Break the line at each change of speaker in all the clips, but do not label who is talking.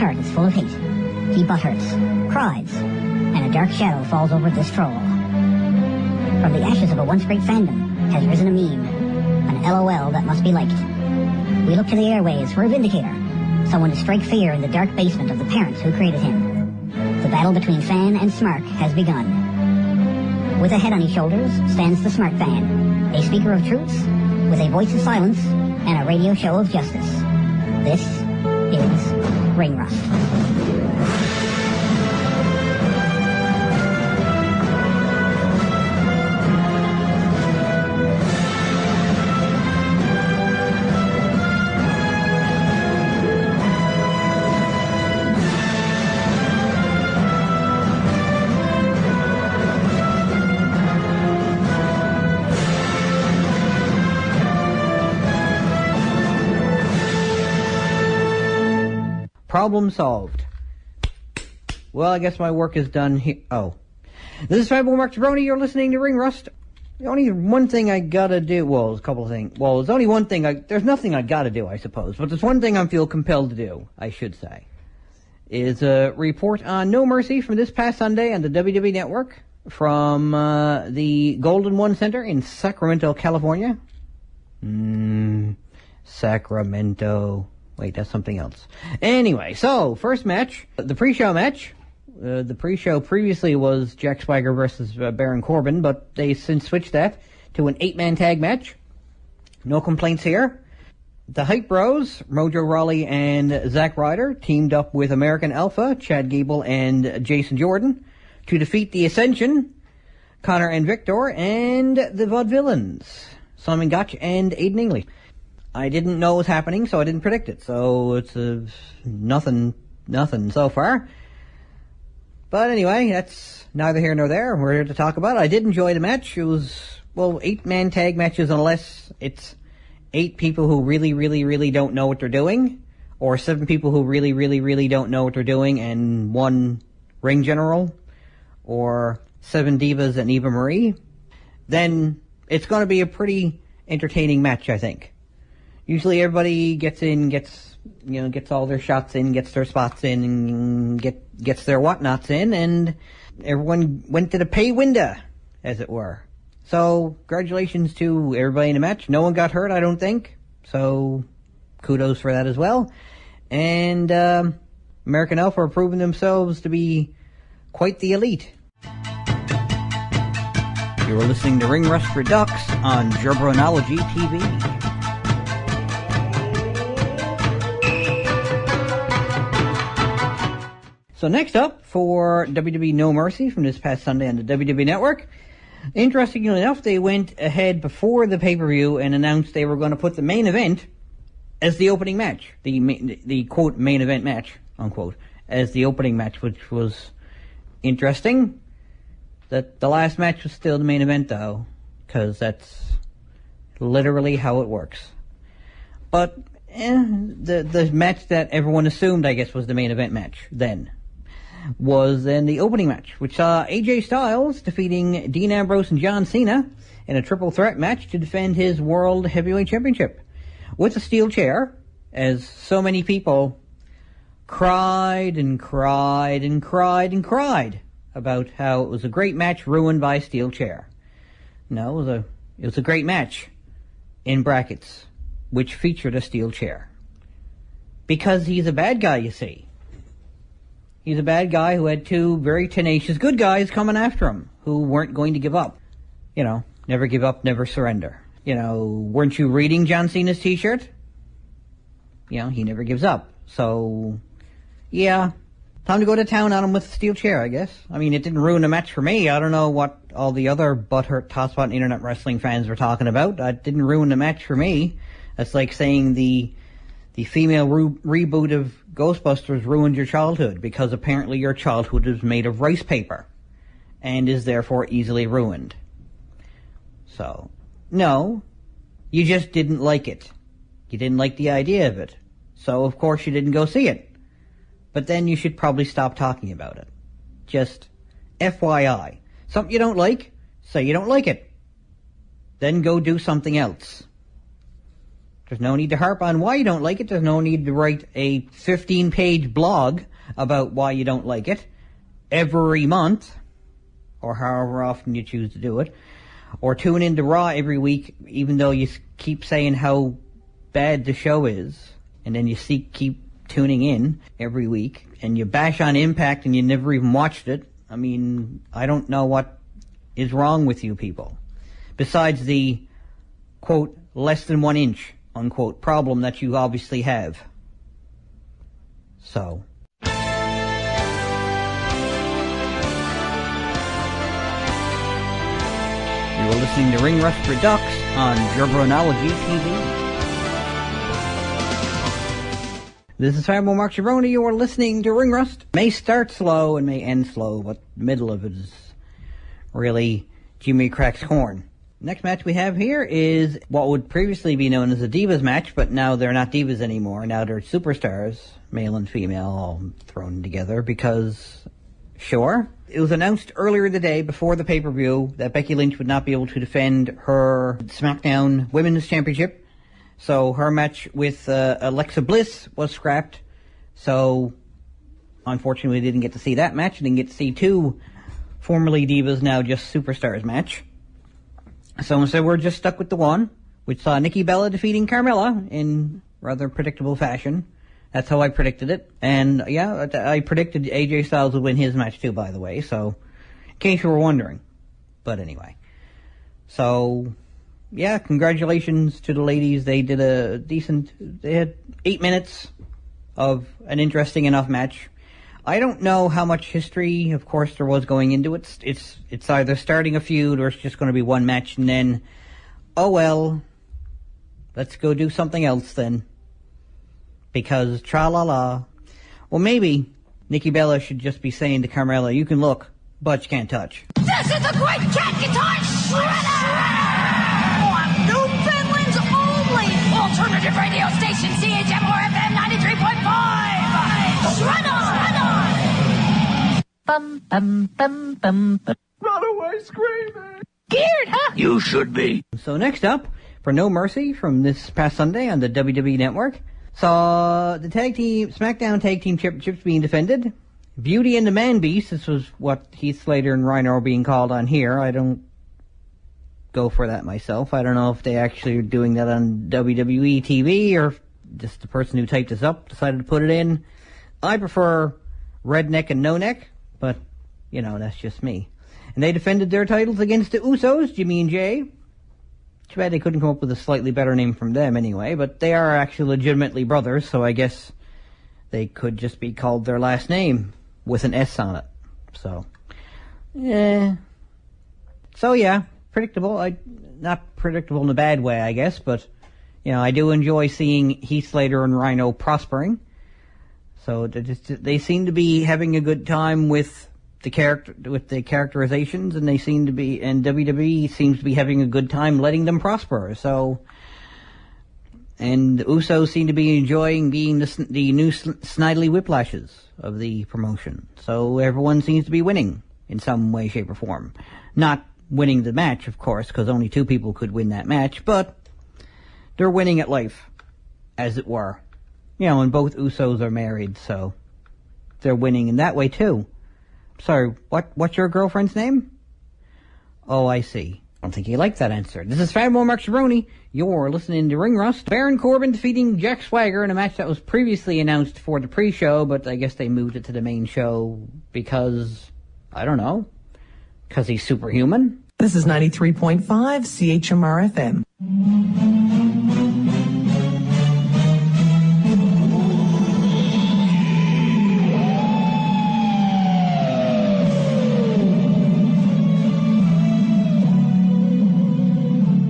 heart is full of hate. He butthurts, cries, and a dark shadow falls over this troll. From the ashes of a once great fandom has risen a meme, an LOL that must be liked. We look to the airways for a vindicator, someone to strike fear in the dark basement of the parents who created him. The battle between fan and smart has begun. With a head on his shoulders stands the smart fan, a speaker of truths, with a voice of silence, and a radio show of justice. This is Ring Rust.
Problem solved. Well, I guess my work is done here. Oh. This is Fabio Mark Jabroni. You're listening to Ring Rust. The only one thing I gotta do, well, there's a couple of things. Well, there's only one thing there's nothing I gotta do, I suppose. But there's one thing I feel compelled to do, I should say. Is a report on No Mercy from this past Sunday on the WWE Network from the Golden One Center in Sacramento, California. Sacramento. Wait, that's something else. Anyway, so, first match, the pre-show match. The pre-show previously was Jack Swagger versus Baron Corbin, but they since switched that to an 8-man tag match. No complaints here. The Hype Bros, Mojo Rawley and Zack Ryder, teamed up with American Alpha, Chad Gable and Jason Jordan, to defeat the Ascension, Connor and Victor, and the Vaudevillains, Simon Gotch and Aiden English. I didn't know it was happening, so I didn't predict it. So it's nothing so far. But anyway, that's neither here nor there. We're here to talk about it. I did enjoy the match. It was, 8-man tag matches unless it's 8 people who really, really, really don't know what they're doing, or 7 people who really, really, really don't know what they're doing, and 1 ring general, or 7 divas and Eva Marie. Then it's going to be a pretty entertaining match, I think. Usually everybody gets all their shots in, gets their spots in, and gets their whatnots in, and everyone went to the pay window, as it were. So, congratulations to everybody in the match. No one got hurt, I don't think. So, kudos for that as well. And, American Alpha are proving themselves to be quite the elite. You are listening to Ring Rust Redux on Jabronology TV. So next up, for WWE No Mercy from this past Sunday on the WWE Network, interestingly enough, they went ahead before the pay-per-view and announced they were going to put the main event as the opening match. The quote, main event match, unquote, as the opening match, which was interesting. That the last match was still the main event, though, because that's literally how it works. But the match that everyone assumed, I guess, was the main event match then was then the opening match, which saw AJ Styles defeating Dean Ambrose and John Cena in a triple threat match to defend his World Heavyweight Championship with a steel chair, as so many people cried and cried and cried and cried about how it was a great match ruined by a steel chair. No, it was a great match, in brackets, which featured a steel chair. Because he's a bad guy, you see. He's a bad guy who had 2 very tenacious good guys coming after him, who weren't going to give up. You know, never give up, never surrender. You know, weren't you reading John Cena's t-shirt? You know, he never gives up. So, yeah, time to go to town on him with a steel chair, I guess. I mean, it didn't ruin the match for me. I don't know what all the other butthurt tosspot internet wrestling fans were talking about. It didn't ruin the match for me. That's like saying the female reboot of Ghostbusters ruined your childhood, because apparently your childhood is made of rice paper and is therefore easily ruined. So, no, you just didn't like it. You didn't like the idea of it. So, of course, you didn't go see it. But then you should probably stop talking about it. Just FYI. Something you don't like, say you don't like it. Then go do something else. There's no need to harp on why you don't like it. There's no need to write a 15-page blog about why you don't like it every month, or however often you choose to do it, or tune into Raw every week, even though you keep saying how bad the show is, and then you keep tuning in every week, and you bash on Impact and you never even watched it. I mean, I don't know what is wrong with you people. Besides the, quote, less than 1 inch, unquote, problem that you obviously have. So. You are listening to Ring Rust Redux on Jabronology TV. This is Fabio Mark Jabroni. You are listening to Ring Rust. May start slow and may end slow, but the middle of it is really Jimmy cracks corn. Next match we have here is what would previously be known as a Divas match, but now they're not Divas anymore. Now they're superstars, male and female, all thrown together because, sure. It was announced earlier today, before the pay-per-view, that Becky Lynch would not be able to defend her SmackDown Women's Championship. So her match with Alexa Bliss was scrapped. So, unfortunately, we didn't get to see that match. We didn't get to see two formerly Divas, now just superstars match. So instead we're just stuck with the one, which saw Nikki Bella defeating Carmella in rather predictable fashion. That's how I predicted it. And yeah, I predicted AJ Styles would win his match too, by the way, so in case you were wondering. But anyway. So, yeah, congratulations to the ladies. They did they had 8 minutes of an interesting enough match. I don't know how much history, of course, there was going into it. It's either starting a feud or it's just going to be one match and then, oh well, let's go do something else then. Because tra-la-la. Well, maybe Nikki Bella should just be saying to Carmella, you can look, but you can't touch.
This is the Great Cat Guitar Shredder! On Newfoundland's only alternative radio station, CHMR FM 93.5! Shredder! Bum, bum, bum, bum, bum.
Run away screaming!
Scared, huh?
You should be.
So next up, for No Mercy from this past Sunday on the WWE Network, saw the SmackDown Tag Team Championships being defended. Beauty and the Man Beast, this was what Heath Slater and Rhino are being called on here. I don't go for that myself. I don't know if they actually are doing that on WWE TV or just the person who typed this up decided to put it in. I prefer Redneck and No Neck, but, you know, that's just me. And they defended their titles against the Usos, Jimmy and Jay. Too bad they couldn't come up with a slightly better name from them anyway, but they are actually legitimately brothers, so I guess they could just be called their last name with an S on it. So, yeah. So, yeah, predictable. Not predictable in a bad way, I guess, but, you know, I do enjoy seeing Heath Slater and Rhino prospering. So they seem to be having a good time with the characterizations, and WWE seems to be having a good time letting them prosper. So, and the Usos seem to be enjoying being the new Snidely Whiplashes of the promotion. So everyone seems to be winning in some way, shape, or form. Not winning the match, of course, because only two people could win that match, but they're winning at life, as it were. You know, and both Usos are married, so they're winning in that way, too. Sorry, what's your girlfriend's name? Oh, I see. I don't think you like that answer. This is Fabio Mark Jabroni. You're listening to Ring Rust. Baron Corbin defeating Jack Swagger in a match that was previously announced for the pre-show, but I guess they moved it to the main show because, I don't know, because he's superhuman.
This is 93.5 CHMR FM.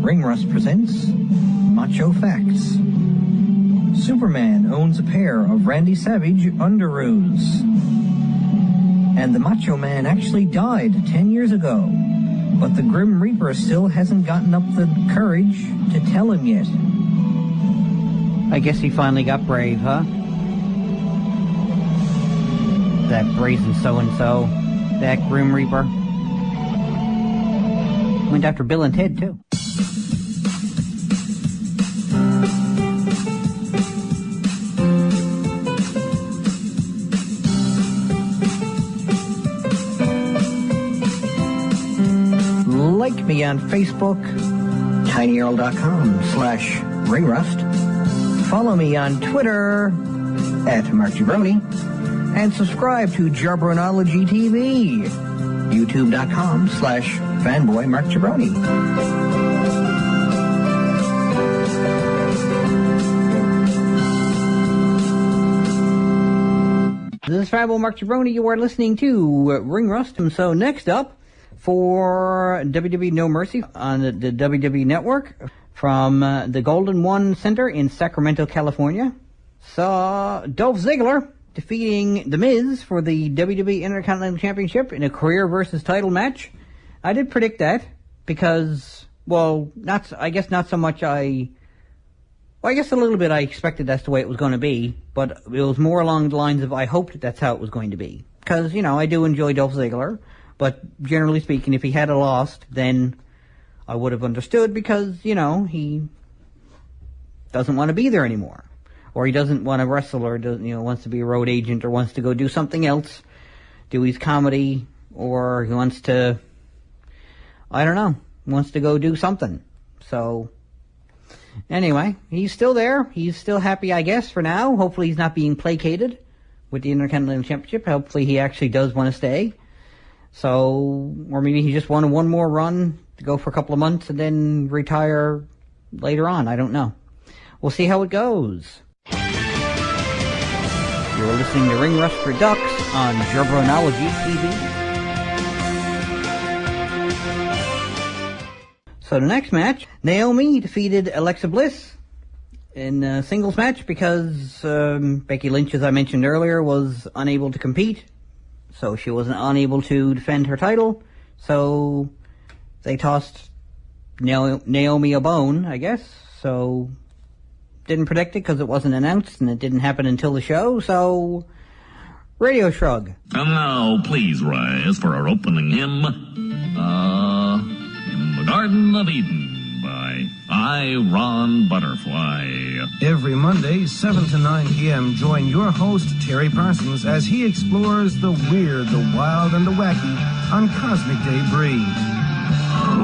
Ring Rust presents Macho Facts. Superman owns a pair of Randy Savage underoos. And the Macho Man actually died 10 years ago, but the Grim Reaper still hasn't gotten up the courage to tell him yet.
I guess he finally got brave, huh? That brazen so-and-so. That Grim Reaper. Went after Bill and Ted, too.
Like me on Facebook, tinyurl.com/ringrust. Follow me on Twitter @MarkJabroni. And subscribe to Jabronology TV, youtube.com/fanboymarkjabroni.
This is Fanboy Mark Jabroni. You are listening to Ring Rust. And so next up, for WWE No Mercy on the WWE Network, from the Golden One Center in Sacramento, California, saw Dolph Ziggler defeating The Miz for the WWE Intercontinental Championship in a career versus title match. I did predict that because, I guess not so much I guess a little bit I expected that's the way it was going to be, but it was more along the lines of I hoped that's how it was going to be. Because, I do enjoy Dolph Ziggler, but generally speaking, if he had lost, then I would have understood because, he doesn't want to be there anymore. Or he doesn't want to wrestle, or wants to be a road agent, or wants to go do something else, do his comedy, or he wants to, wants to go do something. So, anyway, he's still there. He's still happy, I guess, for now. Hopefully he's not being placated with the Intercontinental Championship. Hopefully he actually does want to stay. So, or maybe he just wanted one more run to go for a couple of months and then retire later on. I don't know. We'll see how it goes. You're listening to Ring Rust REDUX on Jabronology TV. So the next match, Naomi defeated Alexa Bliss in a singles match because Becky Lynch, as I mentioned earlier, was unable to compete. So she wasn't unable to defend her title. So they tossed Naomi a bone, I guess. So didn't predict it because it wasn't announced and it didn't happen until the show. So radio shrug.
And now please rise for our opening hymn, In the Garden of Eden by I, Ron Butterfly.
Every Monday, 7 to 9 p.m., join your host, Terry Parsons, as he explores the weird, the wild, and the wacky on Cosmic Debris.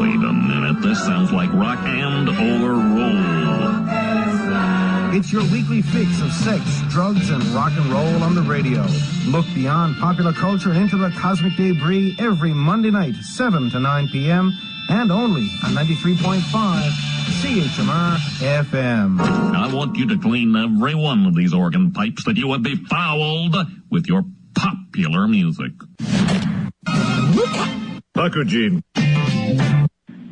Wait a minute, this sounds like rock and or roll.
It's your weekly fix of sex, drugs, and rock and roll on the radio. Look beyond popular culture and into the Cosmic Debris every Monday night, 7 to 9 p.m., and only on 93.5 CHMR FM.
I want you to clean every one of these organ pipes that you have befouled with your popular music.
Bakujin.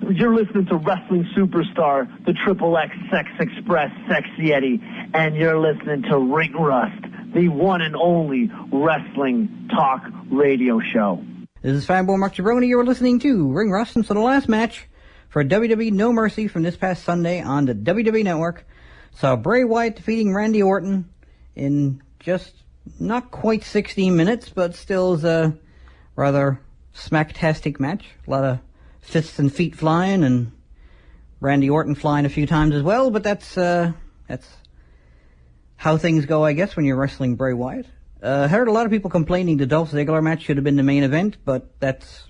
You're listening to Wrestling Superstar, the Triple X Sex Express Sexy Eddie, and you're listening to Ring Rust, the one and only wrestling talk radio show.
This is Fanboy Mark Jabroni. You're listening to Ring Rust. And so the last match for WWE No Mercy from this past Sunday on the WWE Network saw Bray Wyatt defeating Randy Orton in just not quite 16 minutes, but still is a rather smacktastic match. A lot of fists and feet flying, and Randy Orton flying a few times as well, but that's how things go, I guess, when you're wrestling Bray Wyatt. I heard a lot of people complaining the Dolph Ziggler match should have been the main event, but that's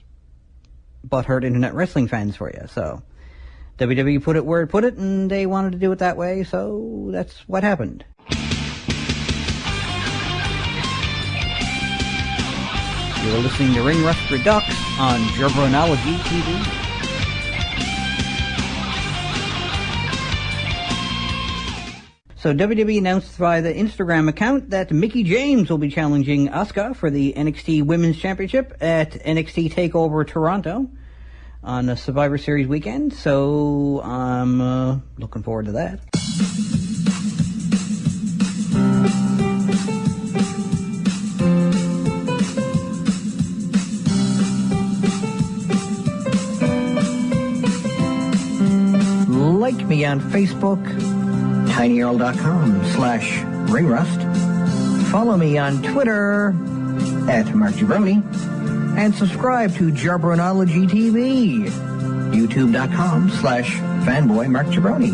butthurt internet wrestling fans for you. So WWE put it where it put it, and they wanted to do it that way, so that's what happened. You're listening to Ring Rust Redux on Jabronology TV. So WWE announced via the Instagram account that Mickie James will be challenging Asuka for the NXT Women's Championship at NXT TakeOver Toronto on a Survivor Series weekend. So I'm looking forward to that.
Like me on Facebook, tinyurl.com/ringrust. Follow me on Twitter @MarkJabroni. And subscribe to Jabronology TV, youtube.com/fanboymarkjabroni.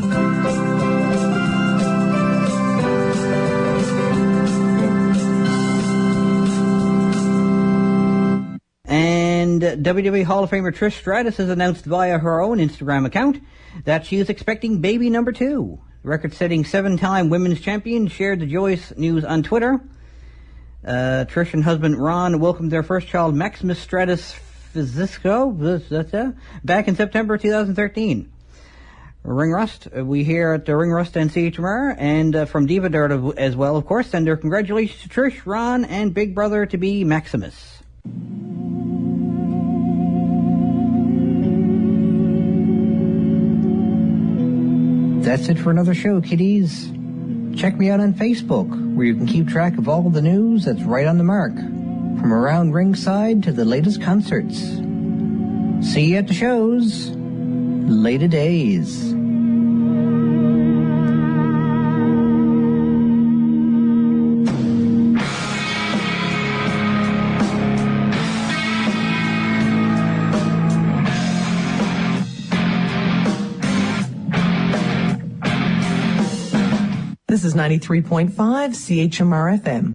And WWE Hall of Famer Trish Stratus has announced via her own Instagram account that she is expecting baby number 2. Record-setting 7-time women's champion shared the joyous news on Twitter. Trish and husband Ron welcomed their first child, Maximus Stratus Fizisco, back in September 2013. Ring Rust, we here at the Ring Rust and CHMR, and from Diva Dirt as well, of course, send our congratulations to Trish, Ron, and big brother-to-be Maximus.
That's it for another show, kiddies. Check me out on Facebook, where you can keep track of all the news that's right on the mark, from around ringside to the latest concerts. See you at the shows. Later days.
This is 93.5 CHMR FM.